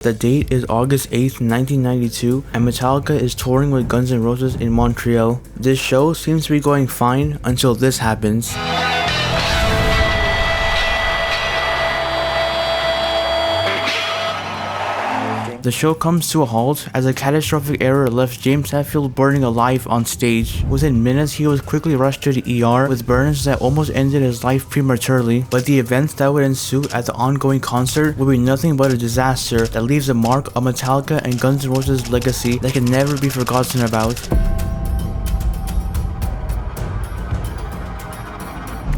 The date is August 8th, 1992, and Metallica is touring with Guns N' Roses in Montreal. This show seems to be going fine until this happens. The show comes to a halt as a catastrophic error left James Hetfield burning alive on stage. Within minutes, he was quickly rushed to the ER with burns that almost ended his life prematurely, but the events that would ensue at the ongoing concert would be nothing but a disaster that leaves a mark on Metallica and Guns N' Roses' legacy that can never be forgotten about.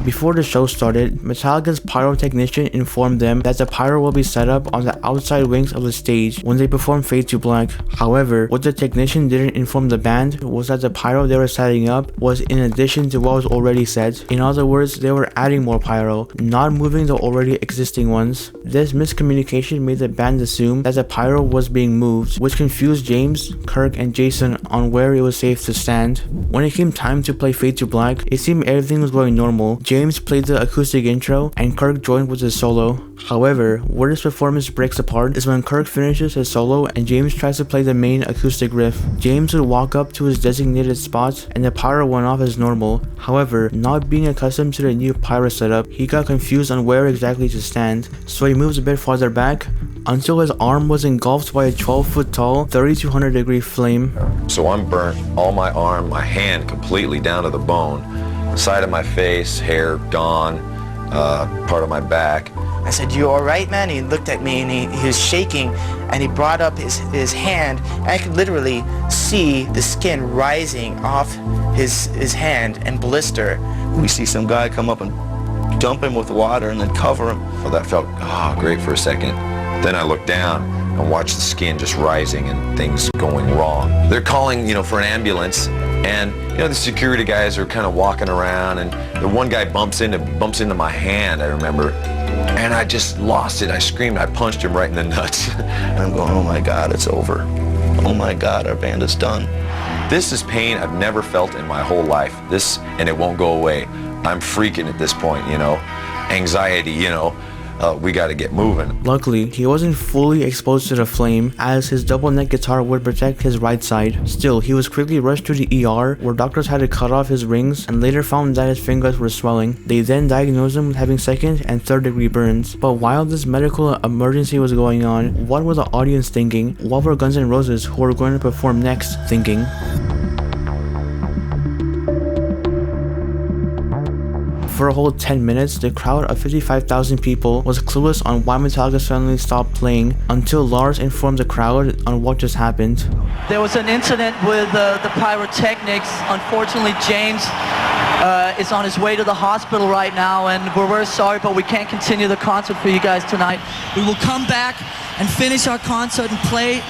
Before the show started, Metallica's pyrotechnician informed them that the pyro will be set up on the outside wings of the stage when they perform Fade to Black. However, what the technician didn't inform the band was that the pyro they were setting up was in addition to what was already set. In other words, they were adding more pyro, not moving the already existing ones. This miscommunication made the band assume that the pyro was being moved, which confused James, Kirk, and Jason on where it was safe to stand. When it came time to play Fade to Black, it seemed everything was going normal. James played the acoustic intro, and Kirk joined with his solo. However, where this performance breaks apart is when Kirk finishes his solo and James tries to play the main acoustic riff. James would walk up to his designated spot and the pyro went off as normal. However, not being accustomed to the new pyro setup, he got confused on where exactly to stand, so he moves a bit farther back until his arm was engulfed by a 12-foot tall, 3200 degree flame. So I'm burnt, all my arm, my hand completely down to the bone. Side of my face, hair gone, part of my back. I said, "You all right, man?" He looked at me and he was shaking, and he brought up his hand, and I could literally see the skin rising off his hand and blister. We see some guy come up and dump him with water and then cover him. Well, that felt great for a second. Then I looked down and watched the skin just rising and things going wrong. They're calling, for an ambulance, and the security guys are kind of walking around, and the one guy bumps into my hand, I remember, and I just lost it. I screamed, I punched him right in the nuts. And I'm going, "Oh my God, it's over. Oh my God, our band is done." This is pain I've never felt in my whole life. And it won't go away. I'm freaking at this point, anxiety, we gotta get moving. Luckily, he wasn't fully exposed to the flame, as his double neck guitar would protect his right side. Still, he was quickly rushed to the ER, where doctors had to cut off his rings and later found that his fingers were swelling. They then diagnosed him with having second and third degree burns. But while this medical emergency was going on, what were the audience thinking? What were Guns N' Roses, who were going to perform next, thinking? For a whole 10 minutes, the crowd of 55,000 people was clueless on why Metallica suddenly stopped playing until Lars informed the crowd on what just happened. There was an incident with the pyrotechnics. Unfortunately, James is on his way to the hospital right now, and we're very sorry, but we can't continue the concert for you guys tonight. We will come back and finish our concert and play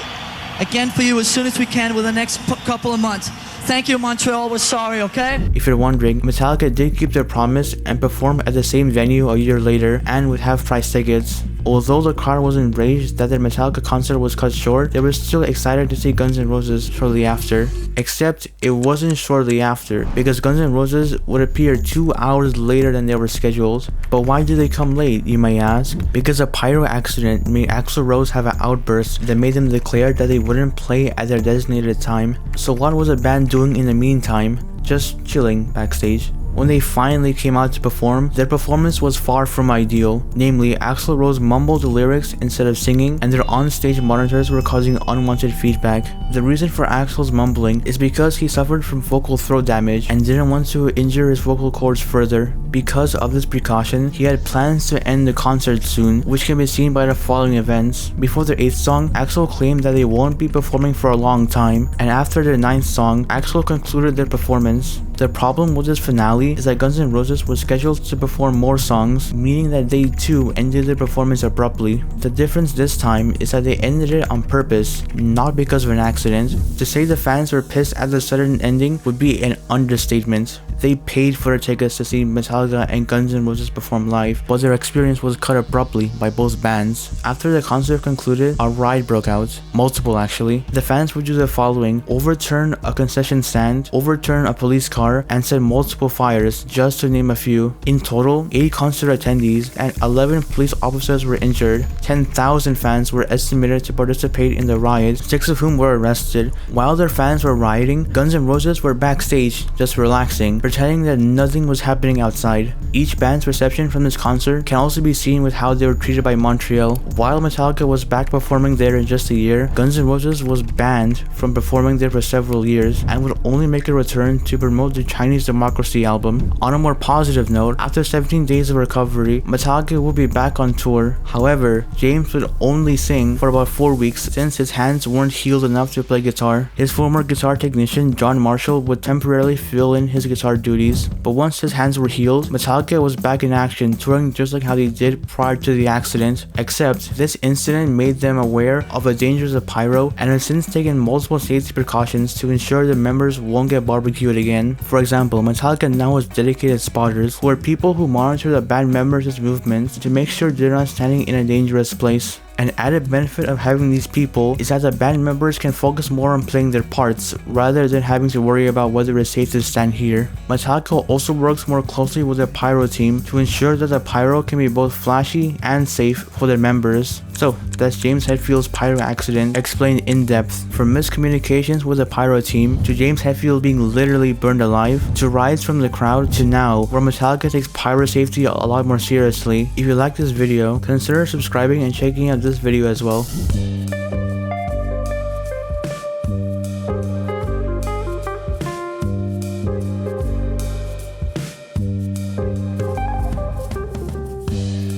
again for you as soon as we can within the next couple of months. Thank you, Montreal. We're sorry, okay? If you're wondering, Metallica did keep their promise and perform at the same venue a year later and with half-price tickets. Although the crowd was enraged that their Metallica concert was cut short, they were still excited to see Guns N' Roses shortly after. Except it wasn't shortly after, because Guns N' Roses would appear 2 hours later than they were scheduled. But why did they come late, you may ask? Because a pyro accident made Axl Rose have an outburst that made them declare that they wouldn't play at their designated time. So what was the band doing in the meantime? Just chilling backstage. When they finally came out to perform, their performance was far from ideal. Namely, Axl Rose mumbled the lyrics instead of singing, and their on-stage monitors were causing unwanted feedback. The reason for Axl's mumbling is because he suffered from vocal throat damage and didn't want to injure his vocal cords further. Because of this precaution, he had plans to end the concert soon, which can be seen by the following events. Before their 8th song, Axl claimed that they won't be performing for a long time, and after their 9th song, Axl concluded their performance. The problem with this finale is that Guns N' Roses was scheduled to perform more songs, meaning that they too ended their performance abruptly. The difference this time is that they ended it on purpose, not because of an accident. To say the fans were pissed at the sudden ending would be an understatement. They paid for their tickets to see Metallica and Guns N' Roses perform live, but their experience was cut abruptly by both bands. After the concert concluded, a riot broke out. Multiple actually. The fans would do the following: overturn a concession stand, overturn a police car, and set multiple fires, just to name a few. In total, 8 concert attendees and 11 police officers were injured. 10,000 fans were estimated to participate in the riot, 6 of whom were arrested. While their fans were rioting, Guns N' Roses were backstage, just relaxing, pretending that nothing was happening outside. Each band's reception from this concert can also be seen with how they were treated by Montreal. While Metallica was back performing there in just a year, Guns N' Roses was banned from performing there for several years and would only make a return to promote the Chinese Democracy album. On a more positive note, after 17 days of recovery, Metallica will be back on tour. However, James would only sing for about 4 weeks since his hands weren't healed enough to play guitar. His former guitar technician John Marshall would temporarily fill in his guitar duties, but once his hands were healed, Metallica was back in action, touring just like how they did prior to the accident, except this incident made them aware of the dangers of pyro and have since taken multiple safety precautions to ensure the members won't get barbecued again. For example, Metallica now has dedicated spotters who are people who monitor the band members' movements to make sure they're not standing in a dangerous place. An added benefit of having these people is that the band members can focus more on playing their parts rather than having to worry about whether it's safe to stand here. Metallica also works more closely with the Pyro team to ensure that the Pyro can be both flashy and safe for their members. So that's James Hetfield's Pyro accident explained in depth. From miscommunications with the Pyro team, to James Hetfield being literally burned alive, to riots from the crowd, to now where Metallica takes Pyro safety a lot more seriously. If you like this video, consider subscribing and checking out this video as well.